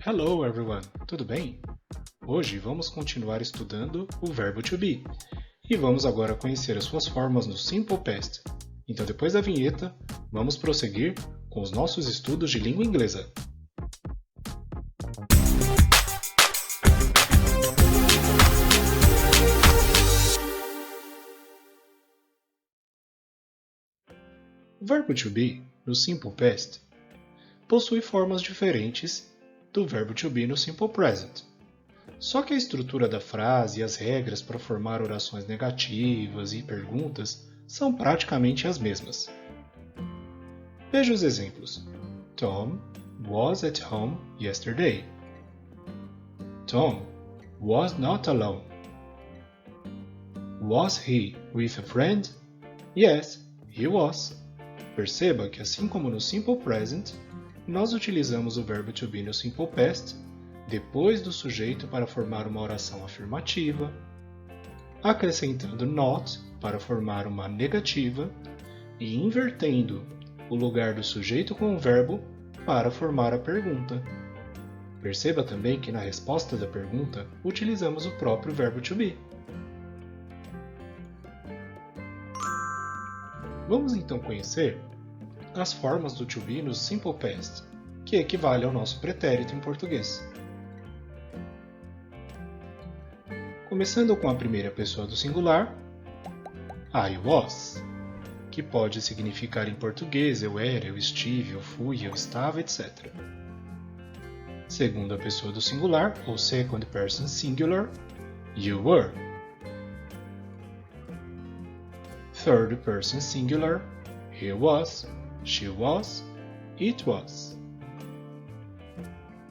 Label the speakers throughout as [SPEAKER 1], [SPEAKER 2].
[SPEAKER 1] Hello everyone, tudo bem? Hoje vamos continuar estudando o verbo to be e vamos agora conhecer as suas formas no Simple Past. Então, depois da vinheta, vamos prosseguir com os nossos estudos de língua inglesa. O verbo to be, no Simple Past, possui formas diferentes do verbo to be no Simple Present. Só que a estrutura da frase e as regras para formar orações negativas e perguntas são praticamente as mesmas. Veja os exemplos. Tom was at home yesterday. Tom was not alone. Was he with a friend? Yes, he was. Perceba que, assim como no Simple Present, nós utilizamos o verbo to be no Simple Past depois do sujeito para formar uma oração afirmativa, acrescentando not para formar uma negativa e invertendo o lugar do sujeito com o verbo para formar a pergunta. Perceba também que na resposta da pergunta utilizamos o próprio verbo to be. Vamos então conhecer as formas do to be no Simple Past, que equivale ao nosso pretérito em português. Começando com a primeira pessoa do singular, I was, que pode significar em português eu era, eu estive, eu fui, eu estava, etc. Segunda pessoa do singular, ou second person singular, you were. Third person singular, he was, she was, it was.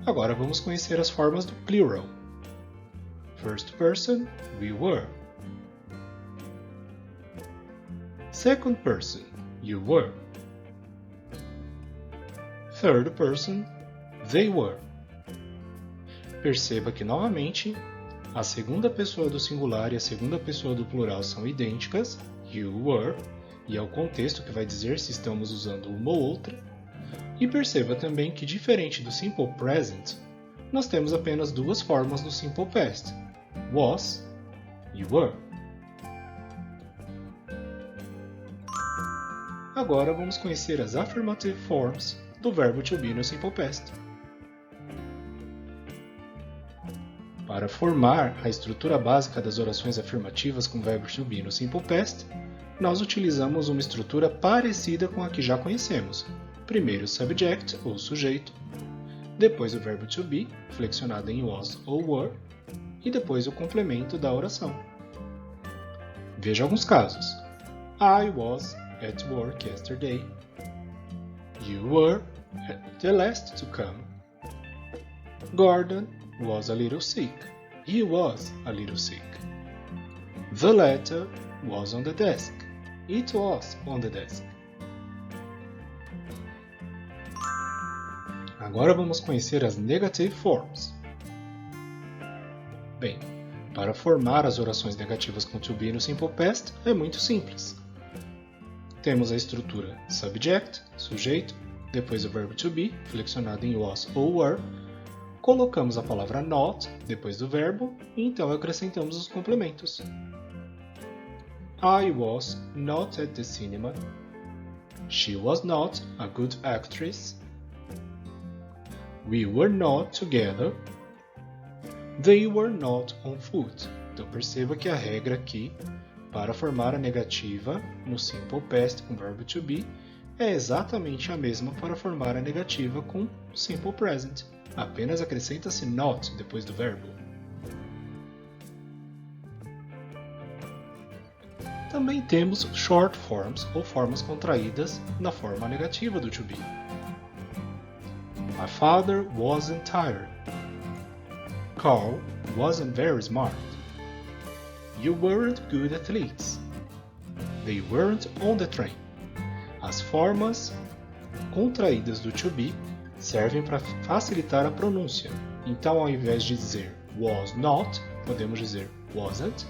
[SPEAKER 1] Agora vamos conhecer as formas do plural. First person, we were. Second person, you were. Third person, they were. Perceba que, novamente, a segunda pessoa do singular e a segunda pessoa do plural são idênticas, you were, e é o contexto que vai dizer se estamos usando uma ou outra. E perceba também que, diferente do Simple Present, nós temos apenas duas formas no Simple Past. Was, you were. Agora vamos conhecer as affirmative forms do verbo to be no Simple Past. Para formar a estrutura básica das orações afirmativas com o verbo to be no Simple Past, nós utilizamos uma estrutura parecida com a que já conhecemos. Primeiro o subject, ou sujeito, depois o verbo to be, flexionado em was ou were, e depois o complemento da oração. Veja alguns casos. I was at work yesterday. You were the last to come. Gordon was a little sick. He was a little sick. The letter was on the desk. It was on the desk. Agora vamos conhecer as negative forms. Bem, para formar as orações negativas com to be no Simple Past é muito simples. Temos a estrutura subject, sujeito, depois o verbo to be, flexionado em was ou were, colocamos a palavra not depois do verbo e então acrescentamos os complementos. I was not at the cinema. She was not a good actress. We were not together. They were not on foot. Então perceba que a regra aqui, para formar a negativa no Simple Past com o verbo to be, é exatamente a mesma para formar a negativa com Simple Present. Apenas acrescenta-se not depois do verbo. Também temos short forms, ou formas contraídas, na forma negativa do to be. My father wasn't tired. Carl wasn't very smart. You weren't good athletes. They weren't on the train. As formas contraídas do to be servem para facilitar a pronúncia. Então, ao invés de dizer was not, podemos dizer wasn't.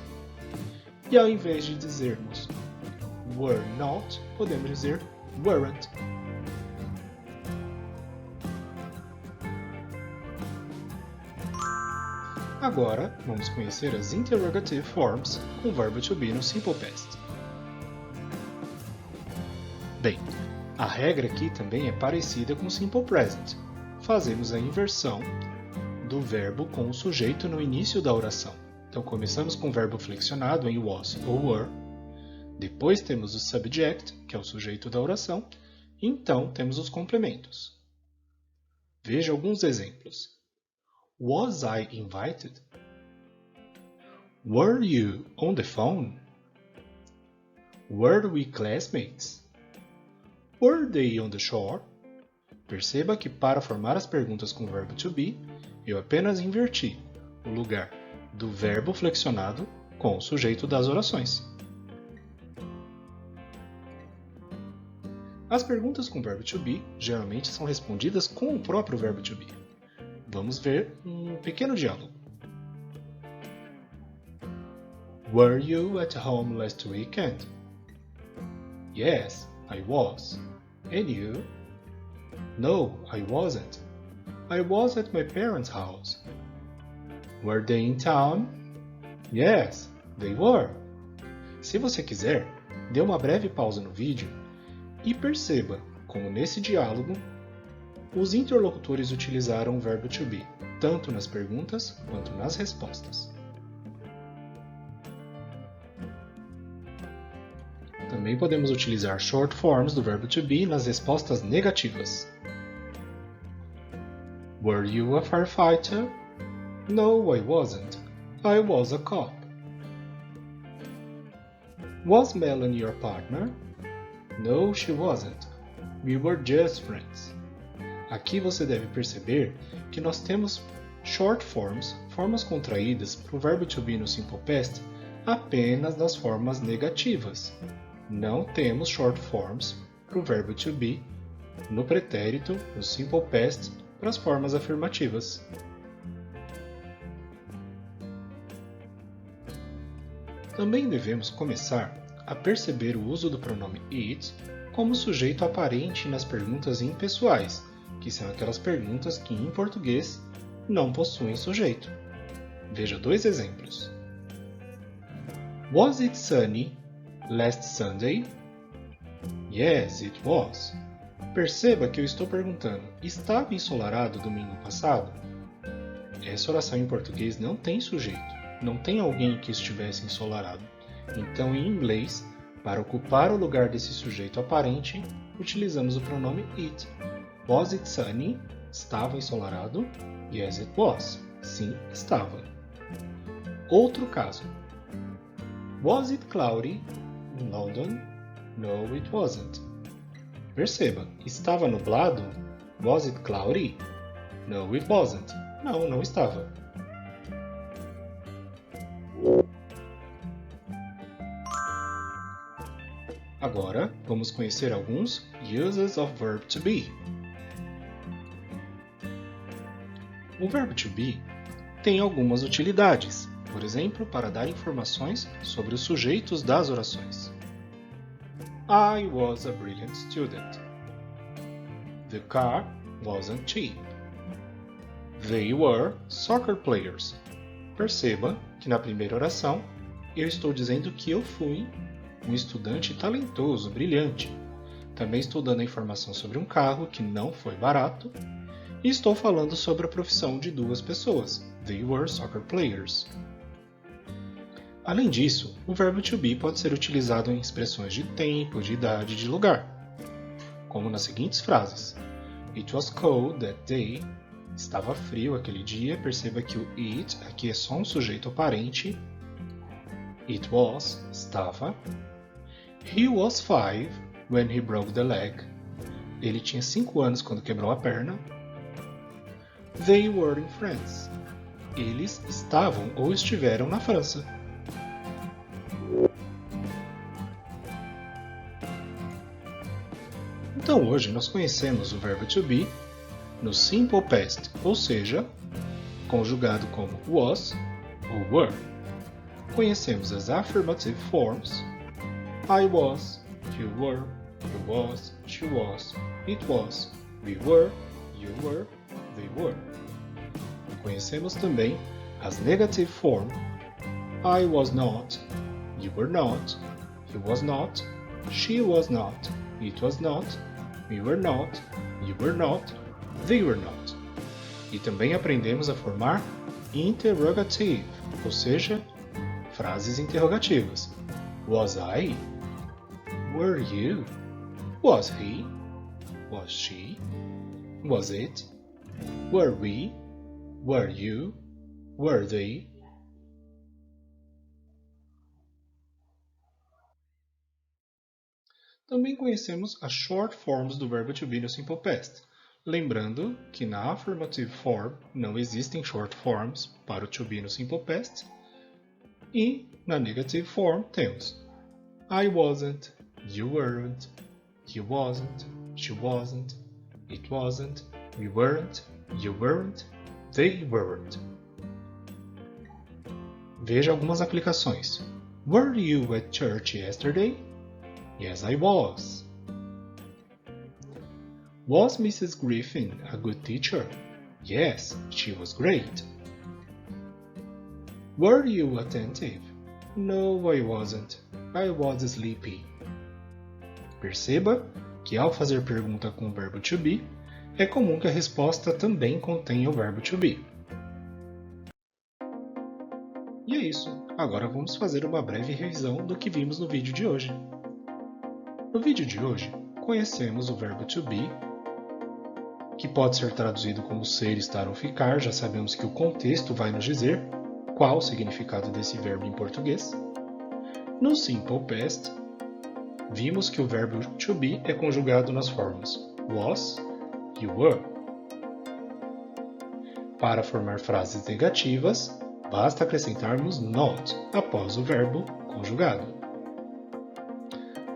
[SPEAKER 1] E ao invés de dizermos were not, podemos dizer weren't. Agora, vamos conhecer as interrogative forms com o verbo to be no Simple Past. Bem, a regra aqui também é parecida com o Simple Present. Fazemos a inversão do verbo com o sujeito no início da oração. Então, começamos com o verbo flexionado em was ou were. Depois temos o subject, que é o sujeito da oração. E então, temos os complementos. Veja alguns exemplos. Was I invited? Were you on the phone? Were we classmates? Were they on the shore? Perceba que para formar as perguntas com o verbo to be, eu apenas inverti o lugar do verbo flexionado com o sujeito das orações. As perguntas com o verbo to be geralmente são respondidas com o próprio verbo to be. Vamos ver um pequeno diálogo. Were you at home last weekend? Yes, I was. And you? No, I wasn't. I was at my parents' house. Were they in town? Yes, they were. Se você quiser, dê uma breve pausa no vídeo e perceba como nesse diálogo os interlocutores utilizaram o verbo to be, tanto nas perguntas quanto nas respostas. Também podemos utilizar short forms do verbo to be nas respostas negativas. Were you a firefighter? No, I wasn't. I was a cop. Was Melanie your partner? No, she wasn't. We were just friends. Aqui você deve perceber que nós temos short forms, formas contraídas, para o verbo to be no Simple Past apenas nas formas negativas. Não temos short forms para o verbo to be no pretérito, no Simple Past, para as formas afirmativas. Também devemos começar a perceber o uso do pronome it como sujeito aparente nas perguntas impessoais, que são aquelas perguntas que em português não possuem sujeito. Veja dois exemplos. Was it sunny last Sunday? Yes, it was. Perceba que eu estou perguntando, estava ensolarado domingo passado? Essa oração em português não tem sujeito, não tem alguém que estivesse ensolarado. Então, em inglês, para ocupar o lugar desse sujeito aparente, utilizamos o pronome it. Was it sunny? Estava ensolarado? Yes, it was. Sim, estava. Outro caso. Was it cloudy in London? No, it wasn't. Perceba, estava nublado? Was it cloudy? No, it wasn't. Não, não estava. Agora, vamos conhecer alguns uses of verb to be. O verbo to be tem algumas utilidades, por exemplo, para dar informações sobre os sujeitos das orações. I was a brilliant student. The car wasn't cheap. They were soccer players. Perceba que na primeira oração eu estou dizendo que eu fui um estudante talentoso, brilhante. Também estou dando a informação sobre um carro que não foi barato. E estou falando sobre a profissão de duas pessoas. They were soccer players. Além disso, o verbo to be pode ser utilizado em expressões de tempo, de idade e de lugar. Como nas seguintes frases. It was cold that day. Estava frio aquele dia. Perceba que o it aqui é só um sujeito aparente. It was, estava. He was 5 when he broke the leg. Ele tinha 5 anos quando quebrou a perna. They were in France. Eles estavam ou estiveram na França. Então hoje nós conhecemos o verbo to be no Simple Past, ou seja, conjugado como was ou were. Conhecemos as affirmative forms I was, you were, she was, it was, we were, you were, they were. Conhecemos também As negative form, I was not, you were not, he was not, she was not, it was not, we were not, you were not, they were not. E também aprendemos a formar interrogative, ou seja, frases interrogativas. Was I? Were you? Was he? Was she? Was it? Were we? Were you? Were they? Também conhecemos as short forms do verbo to be no simple past. Lembrando que na affirmative form não existem short forms para o to be no simple past. E na negative form temos I wasn't, you weren't, he wasn't, she wasn't, it wasn't, we weren't, you weren't, they weren't. Veja algumas aplicações. Were you at church yesterday? Yes, I was. Was Mrs. Griffin a good teacher? Yes, she was great. Were you attentive? No, I wasn't. I was sleepy. Perceba que ao fazer pergunta com o verbo to be, é comum que a resposta também contenha o verbo to be. E é isso. Agora vamos fazer uma breve revisão do que vimos no vídeo de hoje. No vídeo de hoje, conhecemos o verbo to be, que pode ser traduzido como ser, estar ou ficar. Já sabemos que o contexto vai nos dizer qual o significado desse verbo em português. No simple past, vimos que o verbo to be é conjugado nas formas was e were. Para formar frases negativas, basta acrescentarmos not após o verbo conjugado.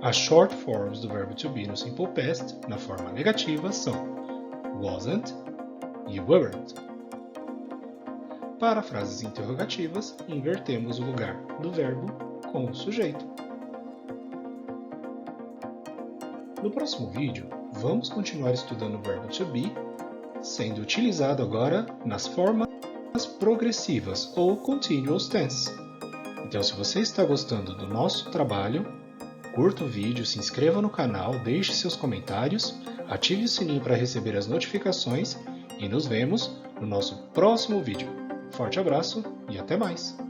[SPEAKER 1] As short forms do verbo to be no simple past, na forma negativa, são wasn't e weren't. Para frases interrogativas, invertemos o lugar do verbo com o sujeito. No próximo vídeo, vamos continuar estudando o verbo to be, sendo utilizado agora nas formas progressivas ou continuous tense. Então, se você está gostando do nosso trabalho, curta o vídeo, se inscreva no canal, deixe seus comentários, ative o sininho para receber as notificações e nos vemos no nosso próximo vídeo. Forte abraço e até mais!